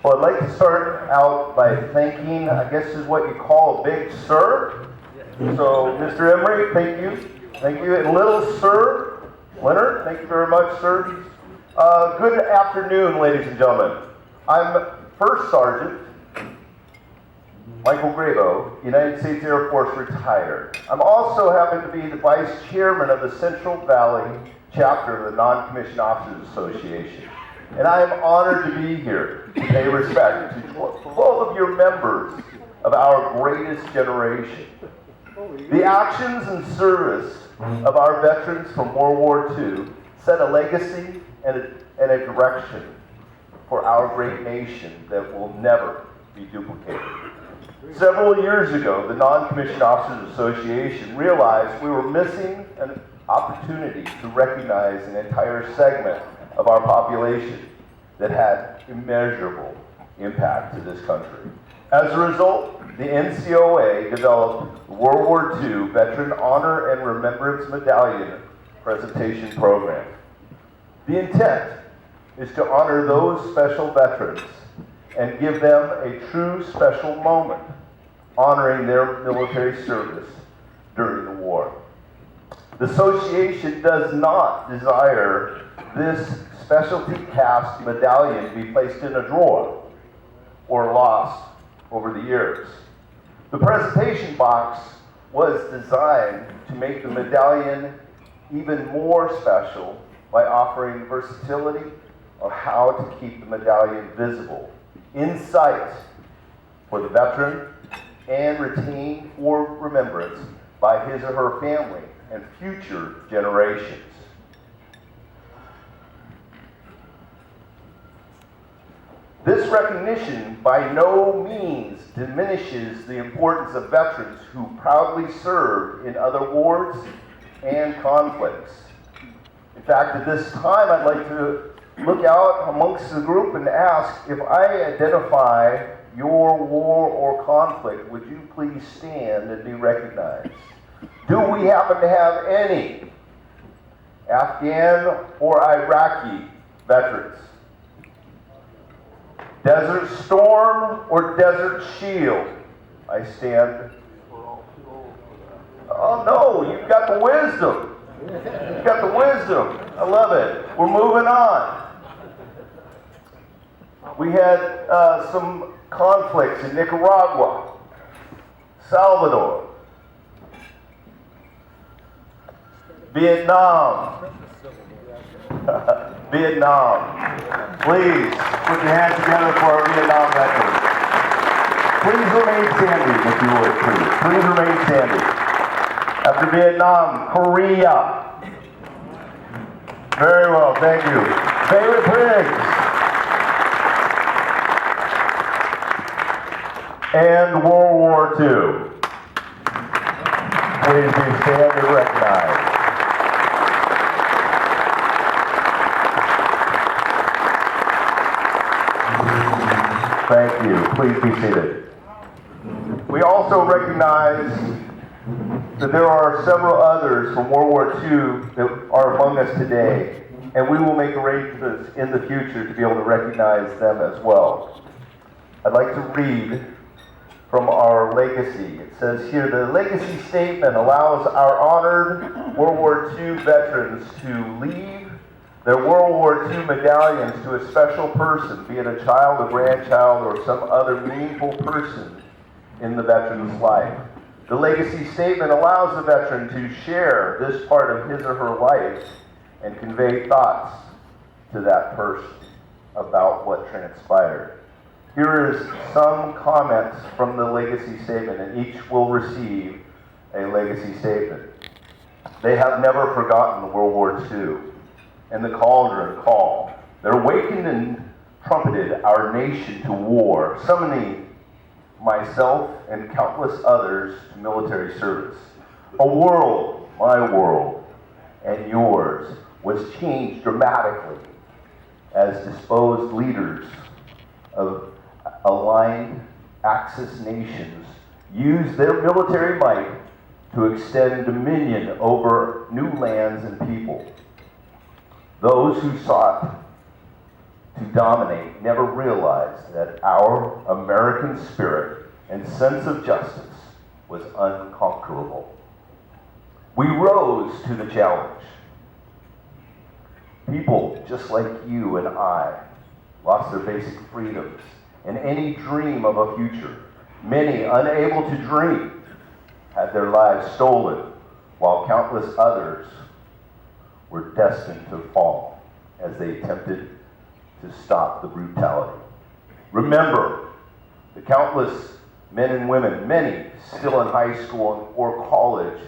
Well, I'd like to start out by thanking, I guess is what you call a big sir. So, Mr. Emery, thank you. Thank you. And little sir, Leonard, thank you very much, sir. Good afternoon, ladies and gentlemen. I'm First Sergeant Michael Grabo, United States Air Force retired. I'm also happen to be the Vice Chairman of the Central Valley chapter of the Non-Commissioned Officers Association. And I am honored to be here to pay respect to 12 of your members of our greatest generation. The actions and service of our veterans from World War II set a legacy and a direction for our great nation that will never be duplicated. Several years ago, the Non-Commissioned Officers Association realized we were missing an opportunity to recognize an entire segment of our population that had immeasurable impact to this country. As a result, the NCOA developed the World War II Veteran Honor and Remembrance Medallion presentation program. The intent is to honor those special veterans and give them a true special moment, honoring their military service during the war. The association does not desire this specialty cast medallion to be placed in a drawer or lost over the years. The presentation box was designed to make the medallion even more special by offering versatility of how to keep the medallion visible, in sight for the veteran, and retained for remembrance by his or her family and future generations. This recognition by no means diminishes the importance of veterans who proudly served in other wars and conflicts. In fact, at this time, I'd like to look out amongst the group and ask, if I identify your war or conflict, would you please stand and be recognized? Do we happen to have any Afghan or Iraqi veterans? Desert Storm or Desert Shield? I stand. Oh no, you've got the wisdom. You've got the wisdom. I love it. We're moving on. We had some conflicts in Nicaragua, Salvador, Vietnam. Vietnam. Please put your hands together for our Vietnam veterans. Please remain standing, if you would, please. Please remain standing. After Vietnam, Korea. Very well, thank you. Favorite Briggs. And World War II. Please do stand and recognize. Thank you. Please be seated. We also recognize that there are several others from World War II that are among us today, and we will make arrangements in the future to be able to recognize them as well. I'd like to read from our legacy. It says here, the legacy statement allows our honored World War II veterans to leave their World War II medallions to a special person, be it a child, a grandchild, or some other meaningful person in the veteran's life. The legacy statement allows the veteran to share this part of his or her life and convey thoughts to that person about what transpired. Here is some comments from the legacy statement, and each will receive a legacy statement. They have never forgotten World War II and the Cauldron Call that awakened and trumpeted our nation to war, summoning myself and countless others to military service. A world, my world, and yours, was changed dramatically as disposed leaders of aligned Axis nations used their military might to extend dominion over new lands and people. Those who sought to to dominate never realized that our American spirit and sense of justice was unconquerable. We rose to the challenge. People just like you and I lost their basic freedoms and any dream of a future. Many, unable to dream, had their lives stolen, while countless others were destined to fall as they attempted to stop the brutality. Remember the countless men and women, many still in high school or college,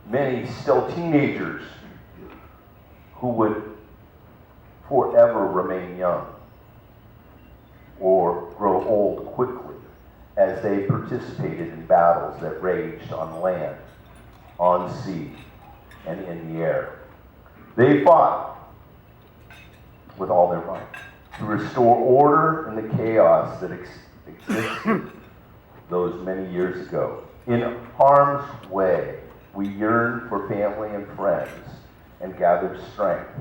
many still teenagers, who would forever remain young or grow old quickly as they participated in battles that raged on land, on sea, and in the air. They fought with all their might to restore order in the chaos that existed those many years ago. In harm's way, we yearned for family and friends and gathered strength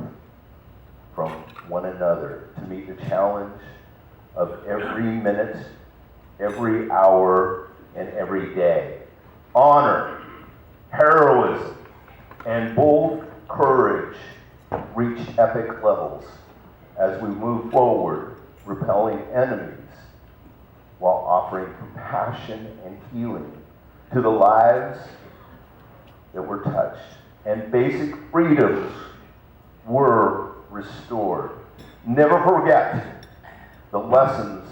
from one another to meet the challenge of every minute, every hour, and every day. Honor, heroism, and bold courage reached epic levels as we move forward, repelling enemies while offering compassion and healing to the lives that were touched, and basic freedoms were restored. Never forget the lessons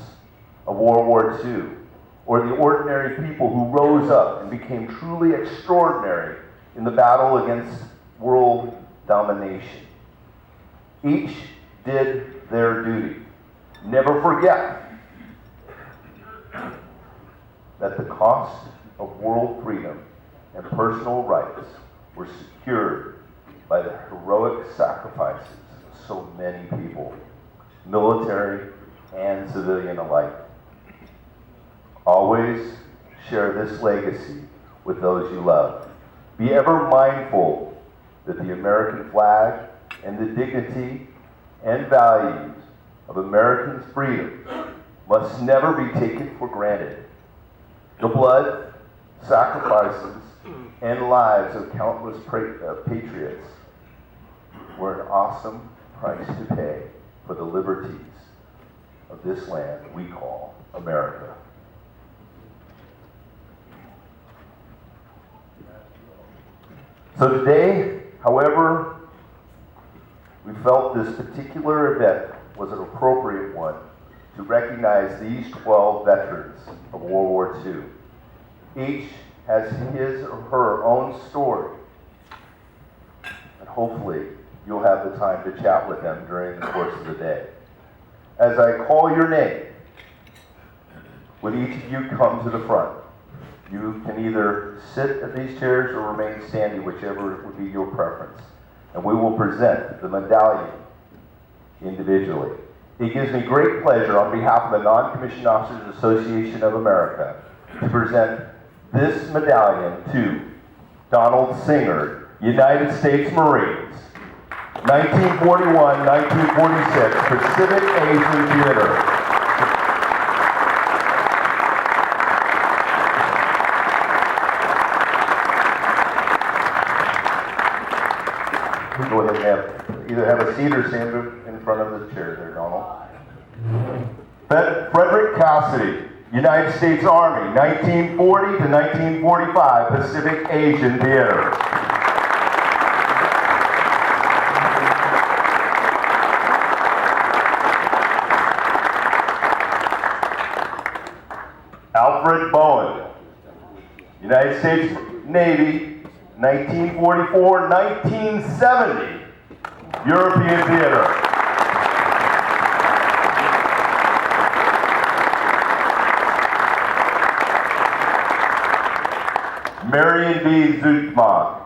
of World War II, or the ordinary people who rose up and became truly extraordinary in the battle against world domination. Each did their duty. Never forget that the cost of world freedom and personal rights were secured by the heroic sacrifices of so many people, military and civilian alike. Always share this legacy with those you love. Be ever mindful that the American flag and the dignity and values of American freedom must never be taken for granted. The blood, sacrifices, and lives of countless patriots were an awesome price to pay for the liberties of this land we call America. So today, however, we felt this particular event was an appropriate one to recognize these 12 veterans of World War II. Each has his or her own story, and hopefully you'll have the time to chat with them during the course of the day. As I call your name, would each of you come to the front? You can either sit at these chairs or remain standing, whichever would be your preference. And we will present the medallion individually. It gives me great pleasure on behalf of the Non-Commissioned Officers Association of America to present this medallion to Donald Singer, United States Marines, 1941-1946, Pacific Asian Theater. Go ahead and either have a seat or stand in front of the chair there, Donald. Frederick Cassidy, United States Army, 1940 to 1945, Pacific Asian Theater. Alfred Bowen, United States Navy, 1944-1970, European Theater. Marion B. Zutman,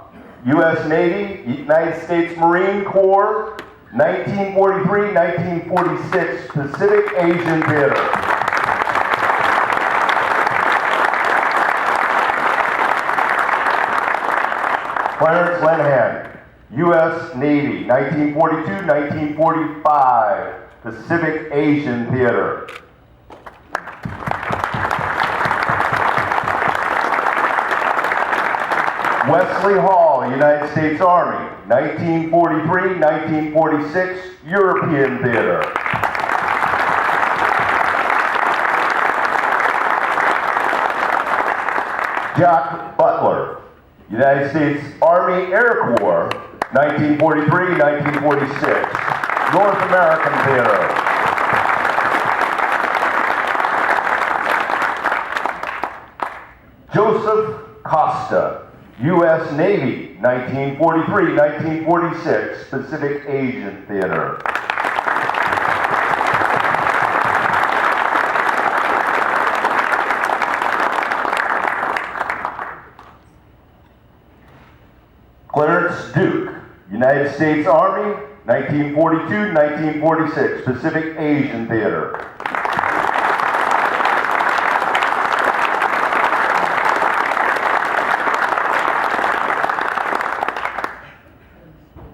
U.S. Navy, United States Marine Corps, 1943-1946, Pacific Asian Theater. Clarence Lenihan, U.S. Navy, 1942-1945, Pacific Asian Theater. Wesley Hall, United States Army, 1943-1946, European Theater. Jack Butler, United States Army Air Corps, 1943-1946, North American Theater. Joseph Costa, U.S. Navy, 1943-1946, Pacific Asian Theater. Clarence Duke, United States Army, 1942-1946, Pacific Asian Theater.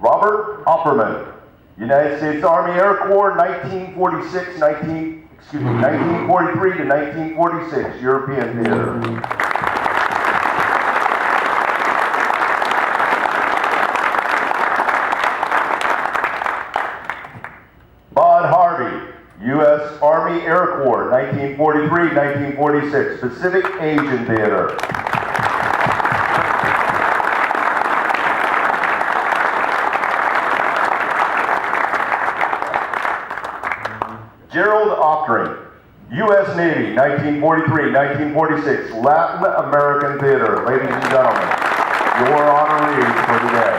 Robert Opperman, United States Army Air Corps, 1943 to 1946, European Theater. Bud Harvey, U.S. Army Air Corps, 1943-1946, Pacific Asian Theater. Gerald Ockring, U.S. Navy, 1943-1946, Latin American Theater. Ladies and gentlemen, your honorees for today.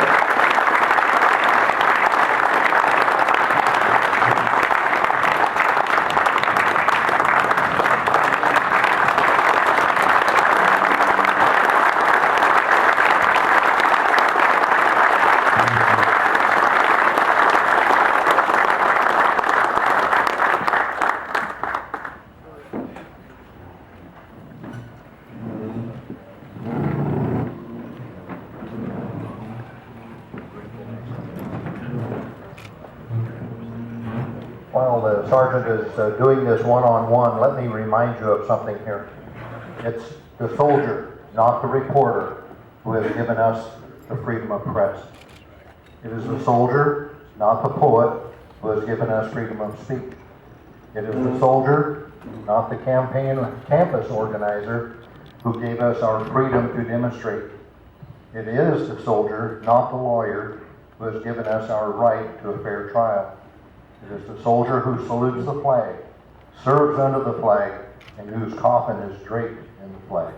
While the sergeant is doing this one-on-one, let me remind you of something here. It's the soldier, not the reporter, who has given us the freedom of press. It is the soldier, not the poet, who has given us freedom of speech. It is the soldier, not the campus organizer, who gave us our freedom to demonstrate. It is the soldier, not the lawyer, who has given us our right to a fair trial. It is the soldier who salutes the flag, serves under the flag, and whose coffin is draped in the flag.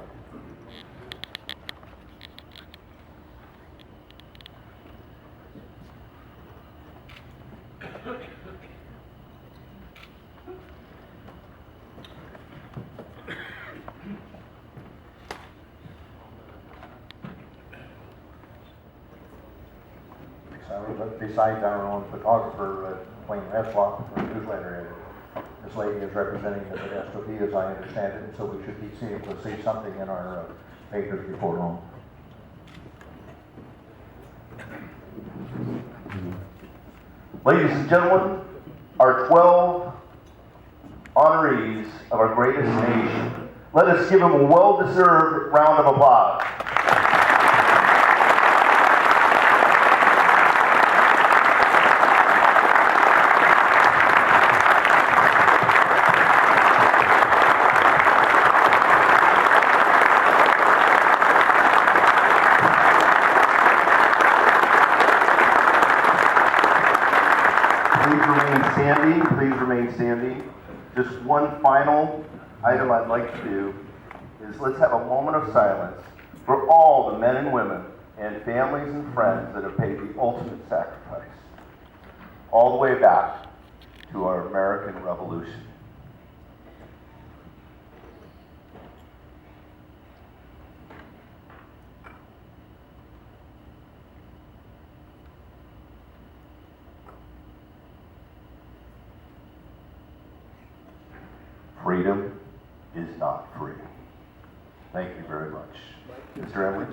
Besides our own photographer, Wayne Reslop, for the newsletter editor, this lady is representing the Modesto SIR, as I understand it, and so we should be able to see something in our papers before long. Ladies and gentlemen, our 12 honorees of our greatest nation. Let us give them a well-deserved round of applause. Please remain standing. Just one final item I'd like to do is let's have a moment of silence for all the men and women and families and friends that have paid the ultimate sacrifice all the way back to our American Revolution. Freedom is not free. Thank you very much. Mr. Emily?